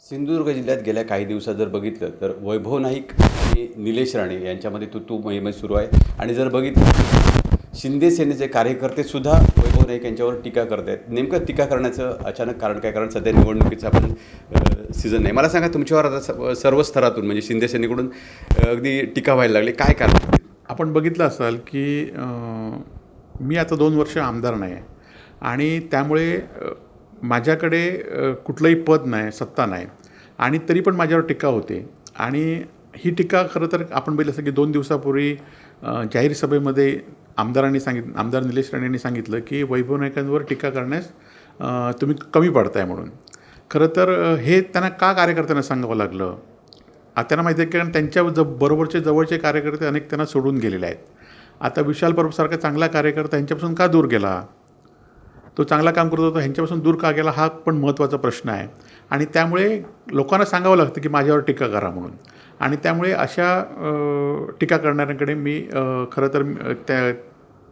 सिंधुदुर्ग जिल्ह्यात गेल्या काही दिवसात जर बघितलं तर वैभव नाईक आणि निलेश राणे यांच्यामध्ये तू मैमै सुरू आहे. आणि जर बघितलं शिंदे सेनेचे कार्यकर्तेसुद्धा वैभव नाईक यांच्यावर टीका करत आहेत. नेमकं टीका करण्याचं अचानक कारण काय? कारण सध्या निवडणुकीचा पण सीझन नाही. मला सांगा, तुमच्यावर आता सर्व स्तरातून म्हणजे शिंदे सेनेकडून अगदी टीका व्हायला लागली, काय कारण? आपण बघितलं असाल की मी आता 2 वर्ष आमदार नाही आहे आणि त्यामुळे माझ्याकडे कुठलंही पद नाही, सत्ता नाही आणि तरी पण माझ्यावर टीका होते. आणि ही टीका खरं तर आपण बघितलं असं की 2 दिवसापूर्वी जाहीर सभेमध्ये आमदार निलेश राणे यांनी सांगितलं की वैभव नाईकांवर टीका करण्यास तुम्ही कमी पडताय म्हणून. खरं तर हे त्यांना का कार्यकर्त्यांना सांगावं लागलं? त्यांना माहिती आहे, कारण त्यांच्या बरोबरचे जवळचे कार्यकर्ते अनेक त्यांना सोडून गेलेले आहेत. आता विशाल परबसारखा चांगला कार्यकर्ता ह्यांच्यापासून का दूर गेला? तो चांगला काम करत होता, ह्यांच्यापासून दूर का गेला? हा पण महत्त्वाचा प्रश्न आहे. आणि त्यामुळे लोकांना सांगावं लागतं की माझ्यावर टीका करा म्हणून. आणि त्यामुळे अशा टीका करणाऱ्यांकडे मी खरं तर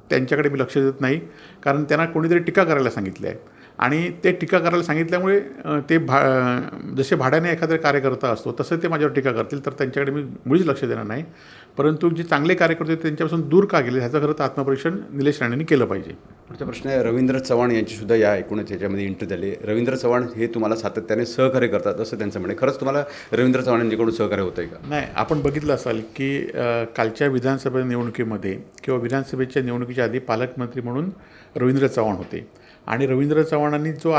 त्यांच्याकडे मी लक्ष देत नाही, कारण त्यांना कोणीतरी टीका करायला सांगितले आहे. आणि ते टीका करायला सांगितल्यामुळे ते जसे भाड्याने एखादा कार्यकर्ता असतो तसं ते माझ्यावर टीका करतील, तर त्यांच्याकडे मी मुळीच लक्ष देणार नाही. परंतु जे चांगले कार्यकर्ते त्यांच्यापासून दूर का गेले ह्याचं खरं तर आत्मपरीक्षण निलेश राणेंनी केलं पाहिजे. पुढचा प्रश्न आहे, रवींद्र चव्हाण यांचीसुद्धा या एकूणच याच्यामध्ये एंट्री झाली. रवींद्र चव्हाण हे तुम्हाला सातत्याने सहकार्य करतात असं त्यांचं म्हणणे. खरंच तुम्हाला रवींद्र चव्हाण यांच्याकडून सहकार्य होतं आहे का? नाही, आपण बघितलं असाल की कालच्या विधानसभा निवडणुकीमध्ये किंवा विधानसभेच्या निवडणुकीच्या आधी पालकमंत्री म्हणून रवींद्र चव्हाण होते. आणि रवींद्र चव्हाणांनी जो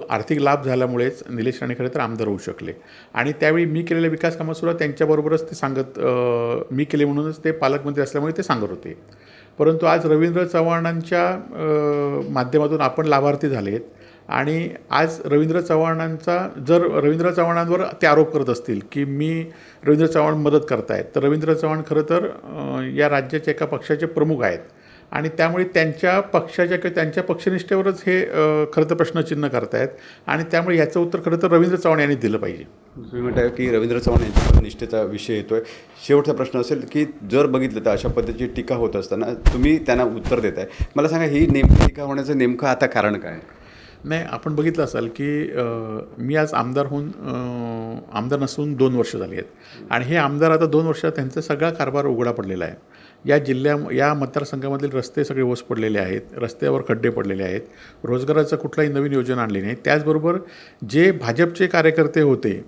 आर्थिक लाभ झाल्यामुळेच निलेश राणे खरं तर आमदार होऊ शकले. आणि त्यावेळी मी केलेल्या विकास कामासुद्धा त्यांच्याबरोबरच ते मी केले म्हणूनच ते पालकमंत्री असल्यामुळे ते सांगत होते. परंतु आज रवींद्र चव्हाणांच्या माध्यमातून आपण लाभार्थी झालेत. आणि आज रवींद्र चव्हाणांवर ते आरोप करत असतील की रवींद्र चव्हाण मदत करतायत, तर रवींद्र चव्हाण खरं तर या राज्याच्या एका पक्षाचे प्रमुख आहेत. आणि त्यामुळे त्यांच्या पक्षाच्या किंवा त्यांच्या पक्षनिष्ठेवरच हे खरं तर प्रश्नचिन्ह करतायत. आणि त्यामुळे याचं उत्तर खरं तर रवींद्र चव्हाण यांनी दिलं पाहिजे. तुम्ही म्हणताय की रवींद्र चव्हाण यांच्या निष्ठेचा विषय येतो आहे. शेवटचा प्रश्न असेल की जर बघितलं तर अशा पद्धतीची टीका होत असताना तुम्ही त्यांना उत्तर देत आहे. मला सांगा, ही नेमकी टीका होण्याचं नेमकं आता कारण काय? नाही, आपण बघितलं असाल की मी आज आमदार नसून 2 वर्ष झाली आहेत. आणि हे आमदार आता 2 वर्षात त्यांचा सगळा कारभार उघडा पडलेला आहे. या मतदारसंघामधील रस्ते सगळे ओस पडलेले आहेत, रस्त्यावर खड्डे पडलेले आहेत, रोजगाराचं कुठलाही नवीन योजना आणली नाही. त्याचबरोबर जे भाजपचे कार्यकर्ते होते,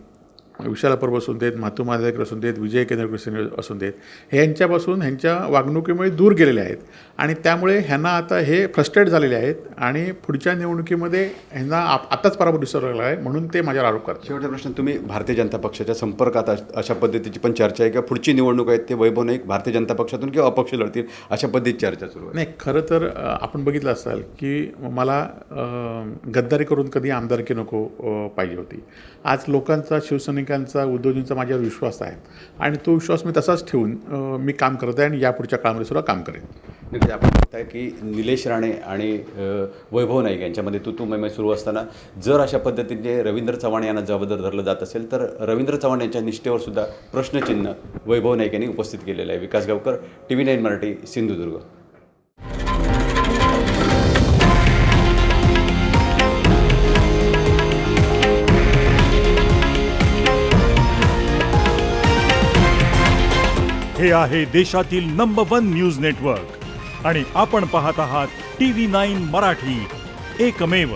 विशाल परब असून देत, मातू माधवेकर असून देत, विजय केंद्रकर असून देत, ह्यांच्या वागणुकीमुळे दूर गेलेले आहेत. आणि त्यामुळे ह्यांना आता हे फ्रस्ट्रेट झालेले आहेत आणि पुढच्या निवडणुकीमध्ये ह्यांना आताच पराभव दिसू लागला आहे, म्हणून ते माझ्यावर आरोप करतात. शेवटचा प्रश्न, तुम्ही भारतीय जनता पक्षाच्या संपर्कात अशा पद्धतीची पण चर्चा आहे का? पुढची निवडणूक आहेत ते वैभव नाईक भारतीय जनता पक्षातून किंवा अपक्ष लढतील अशा पद्धतीची चर्चा सुरू आहे? नाही, खरं तर आपण बघितलं असाल की मला गद्दारी करून कधी आमदारकी नको पाहिजे होती. आज लोकांचा, शिवसैनिकांचा, उद्योजकांचा माझ्यावर विश्वास आहे आणि तो विश्वास मी तसाच ठेवून मी काम करत आहे आणि यापुढच्या काळामध्ये सुद्धा काम करेन. म्हणजे आपण बघताय की निलेश राणे आणि वैभव नाईक यांच्यामध्ये तू मैमै सुरू असताना जर अशा पद्धतीने रवींद्र चव्हाण यांना जबाबदार धरलं जात असेल तर रवींद्र चव्हाण यांच्या निष्ठेवर सुद्धा प्रश्नचिन्ह वैभव नाईक यांनी उपस्थित केलेलं आहे. विकास गावकर, TV9 मराठी, सिंधुदुर्ग. हे आहे देशातील नंबर 1 न्यूज नेटवर्क आणि आपण पाहत आहात TV9 मराठी, एकमेव.